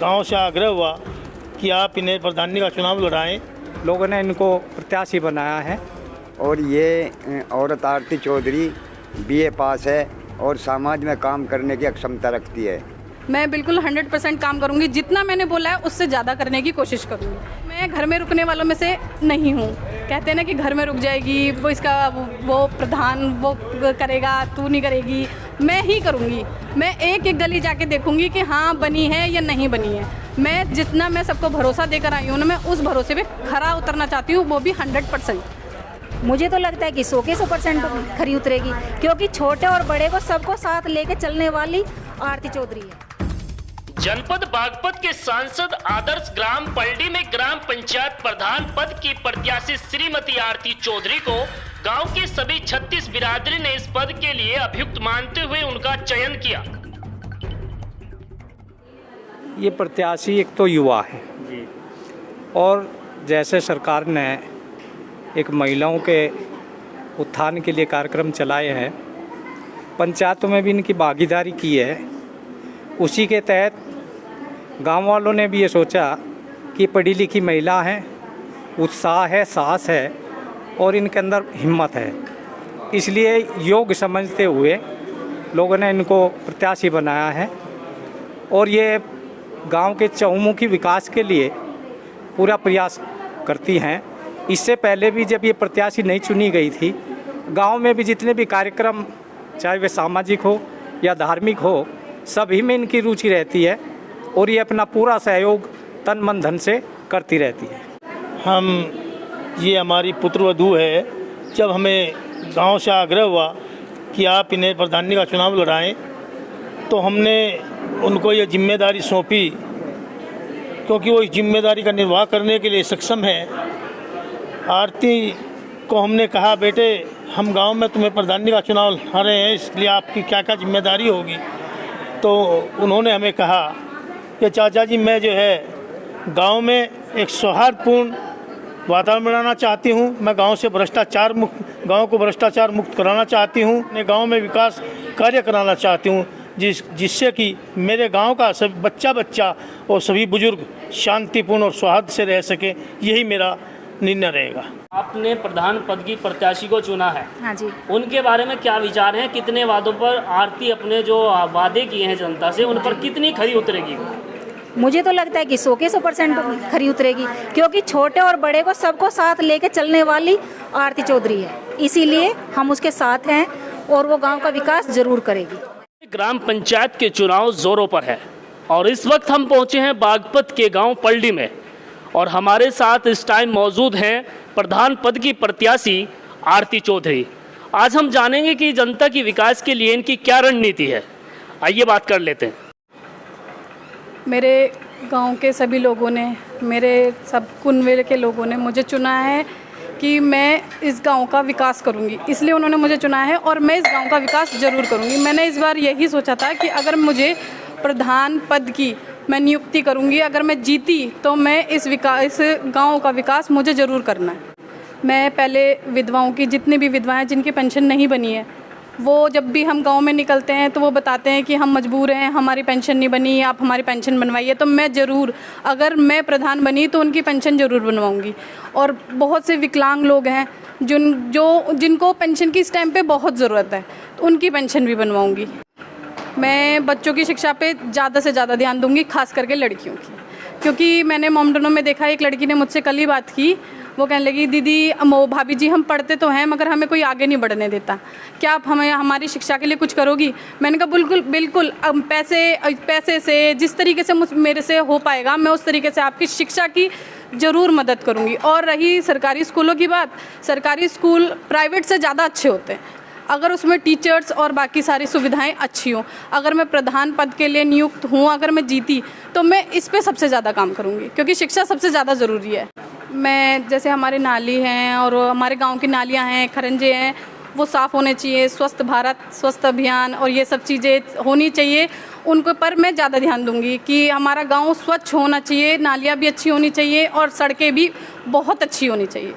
गांव से आग्रह हुआ कि आप इन्हें प्रधानी का चुनाव लड़ाएं। लोगों ने इनको प्रत्याशी बनाया है। और ये औरत आरती चौधरी बीए पास है और समाज में काम करने की क्षमता रखती है। मैं बिल्कुल 100% काम करूंगी, जितना मैंने बोला है उससे ज़्यादा करने की कोशिश करूंगी। मैं घर में रुकने वालों में से नहीं हूँ। कहते हैं ना कि घर में रुक जाएगी, वो इसका वो प्रधान वो करेगा, तू नहीं करेगी। मैं ही करूँगी। मैं एक एक गली जाके देखूंगी कि हाँ बनी है या नहीं बनी है। मैं जितना मैं सबको भरोसा देकर आई हूँ ना, मैं उस भरोसे पे खरा उतरना चाहती हूँ, वो भी 100%। मुझे तो लगता है कि 100 के 100% खरी उतरेगी, क्योंकि छोटे और बड़े को सबको साथ लेके चलने वाली आरती चौधरी है। जनपद बागपत के सांसद आदर्श ग्राम पलडी में ग्राम पंचायत प्रधान पद की प्रत्याशी श्रीमती आरती चौधरी को गांव के सभी 36 बिरादरी ने इस पद के लिए अभियुक्त मानते हुए उनका चयन किया। ये प्रत्याशी एक तो युवा है और जैसे सरकार ने एक महिलाओं के उत्थान के लिए कार्यक्रम चलाए हैं, पंचायतों में भी इनकी भागीदारी की है। उसी के तहत गांव वालों ने भी ये सोचा कि पढ़ी लिखी महिला है, उत्साह है, साहस है और इनके अंदर हिम्मत है, इसलिए योग्य समझते हुए लोगों ने इनको प्रत्याशी बनाया है। और ये गांव के चहुमुखी विकास के लिए पूरा प्रयास करती हैं। इससे पहले भी जब ये प्रत्याशी नहीं चुनी गई थी, गांव में भी जितने भी कार्यक्रम, चाहे वे सामाजिक हो या धार्मिक हो, सभी में इनकी रुचि रहती है और ये अपना पूरा सहयोग तन मन धन से करती रहती है। ये हमारी पुत्रवधू है। जब हमें गांव से आग्रह हुआ कि आप इन्हें प्रधानी का चुनाव लड़ाएं, तो हमने उनको ये जिम्मेदारी सौंपी, क्योंकि वो इस जिम्मेदारी का निर्वाह करने के लिए सक्षम है। आरती को हमने कहा, बेटे हम गांव में तुम्हें प्रधानी का चुनाव लड़ा रहे हैं, इसलिए आपकी क्या क्या जिम्मेदारी होगी। तो उन्होंने हमें कहा कि चाचा जी, मैं जो है गांव में एक सौहार्दपूर्ण वातावरण बनाना चाहती हूं। मैं गांव से गांव को भ्रष्टाचार मुक्त कराना चाहती हूं। मैं गांव में विकास कार्य कराना चाहती हूं, जिससे कि मेरे गांव का सब बच्चा और सभी बुजुर्ग शांतिपूर्ण और सौहार्द से रह सके। यही मेरा निर्णय रहेगा। आपने प्रधान पद की प्रत्याशी को चुना है। हाँ जी। उनके बारे में क्या विचार हैं? कितने वादों पर आरती अपने जो वादे किए हैं जनता से, उन पर कितनी खरी उतरेगी? मुझे तो लगता है कि 100 के 100% खरी उतरेगी, क्योंकि छोटे और बड़े को सबको साथ लेके चलने वाली आरती चौधरी है। इसीलिए हम उसके साथ हैं और वो गांव का विकास जरूर करेगी। ग्राम पंचायत के चुनाव जोरों पर है और इस वक्त हम पहुंचे हैं बागपत के गांव पलडी में और हमारे साथ इस टाइम मौजूद हैं प्रधान पद की प्रत्याशी आरती चौधरी। आज हम जानेंगे कि जनता की विकास के लिए इनकी क्या रणनीति है। आइए बात कर लेते हैं। मेरे गांव के सभी लोगों ने, मेरे सब कुनवे के लोगों ने मुझे चुना है कि मैं इस गांव का विकास करूंगी, इसलिए उन्होंने मुझे चुना है और मैं इस गांव का विकास ज़रूर करूंगी। मैंने इस बार यही सोचा था कि अगर मुझे प्रधान पद की मैं नियुक्ति करूंगी, अगर मैं जीती तो मैं इस गांव का विकास मुझे ज़रूर करना है। मैं पहले विधवाओं की, जितनी भी विधवाएं जिनकी पेंशन नहीं बनी है, वो जब भी हम गांव में निकलते हैं तो वो बताते हैं कि हम मजबूर हैं, हमारी पेंशन नहीं बनी, आप हमारी पेंशन बनवाइए। तो मैं ज़रूर, अगर मैं प्रधान बनी तो उनकी पेंशन ज़रूर बनवाऊंगी। और बहुत से विकलांग लोग हैं जिनको पेंशन की इस टाइम पे बहुत ज़रूरत है, तो उनकी पेंशन भी बनवाऊंगी। मैं बच्चों की शिक्षा पे ज़्यादा से ज़्यादा ध्यान दूंगी, खास करके लड़कियों की, क्योंकि मैंने मोमडनों में देखा, एक लड़की ने मुझसे कल ही बात की। वो कहने लगी, दीदी भाभी जी हम पढ़ते तो हैं मगर हमें कोई आगे नहीं बढ़ने देता, क्या आप हमें हमारी शिक्षा के लिए कुछ करोगी? मैंने कहा बिल्कुल पैसे से जिस तरीके से मेरे से हो पाएगा मैं उस तरीके से आपकी शिक्षा की ज़रूर मदद करूँगी। और रही सरकारी स्कूलों की बात, सरकारी स्कूल प्राइवेट से ज़्यादा अच्छे होते हैं अगर उसमें टीचर्स और बाकी सारी सुविधाएं अच्छी हों। अगर मैं प्रधान पद के लिए नियुक्त हूँ, अगर मैं जीती तो मैं इस पे सबसे ज़्यादा काम करूँगी, क्योंकि शिक्षा सबसे ज़्यादा ज़रूरी है। मैं जैसे हमारे नाली हैं और हमारे गांव की नालियां हैं, खरंजे हैं, वो साफ़ होने चाहिए। स्वस्थ भारत, स्वस्थ अभियान और ये सब चीज़ें होनी चाहिए, उनको पर मैं ज़्यादा ध्यान दूंगी कि हमारा गांव स्वच्छ होना चाहिए, नालियाँ भी अच्छी होनी चाहिए और सड़कें भी बहुत अच्छी होनी चाहिए।